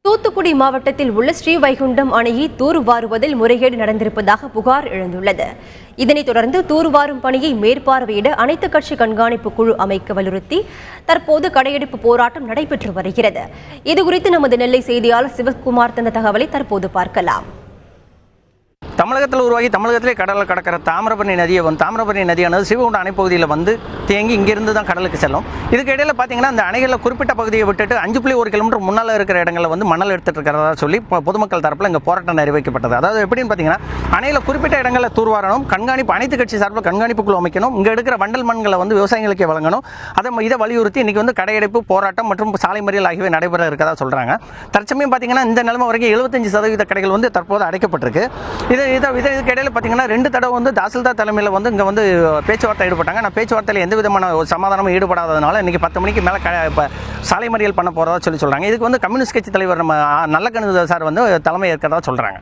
தூத்துக்குடி மாவட்டத்தில் உள்ள ஸ்ரீவைகுண்டம் அணையை தூர்வாருவதில் முறைகேடு நடந்திருப்பதாக புகார் எழுந்துள்ளது. இதனைத் தொடர்ந்து தூர்வாரும் பணியை மேற்பார்வையிட அனைத்து கட்சி கண்காணிப்பு குழு அமைக்க வலியுறுத்தி தற்போது கடையெடுப்பு போராட்டம் நடைபெற்று வருகிறது. இதுகுறித்து நமது நெல்லை செய்தியாளர் சிவகுமார் தந்த தகவலை தற்போது பார்க்கலாம். தமிழகத்தில் உருவாகி தமிழகத்திலே கடலில் கடக்கிற தாமிரபரணி நதியானது ஸ்ரீவைகுண்டம் அணைப்பகுதியில் வந்து தேங்கி இங்கிருந்து தான் கடலுக்கு செல்லும். இதுக்கு இடையில் பார்த்தீங்கன்னா அந்த அணைகளில் குறிப்பிட்ட பகுதியை விட்டுட்டு 5.1 கிலோமீட்டர் முன்னால் இருக்கிற இடங்களில் வந்து மணல் எடுத்துகிட்டு இருக்கிறதா சொல்லி பொதுமக்கள் தரப்பில் இங்கே போராட்டம் அறிவிக்கப்பட்டது. அதாவது எப்படின்னு பார்த்தீங்கன்னா அணையில் குறிப்பிட்ட இடங்களில் தூர்வாரணும், கண்காணிப்பு அனைத்து கட்சி சார்பில் கண்காணிப்பு குழு அமைக்கணும், இங்கே எடுக்கிற வண்டல் மண்களை வந்து விவசாயிகளுக்கு வழங்கணும். இதை வலியுறுத்தி இன்றைக்கி வந்து கடையெடுப்பு போராட்டம் மற்றும் சாலை மறியல் ஆகியவை நடைபெற இருக்கதா சொல்கிறாங்க. தற்சமயம் பார்த்தீங்கன்னா இந்த நிலைமை வரைக்கும் 75% கடைகள் வந்து தற்போது அடைக்கப்பட்டிருக்கு. இதுக்கு இடையில் பார்த்தீங்கன்னா 2 தடவை வந்து தாசில்தார் தலைமையில் வந்து இங்கே வந்து பேச்சுவார்த்தை ஈடுபட்டாங்க. நான் பேச்சுவார்த்தையில் எந்த விதமான சமாதானமும் ஈடுபடாததுனால இன்றைக்கி 10 மணிக்கு மேலே இப்போ சாலை மறியல் பண்ண போகிறதா சொல்கிறாங்க. இதுக்கு வந்து கம்யூனிஸ்ட் கட்சி தலைவர் நம்ம நல்லக்கண்ணு சார் வந்து தலைமை ஏற்கிறதா சொல்கிறாங்க.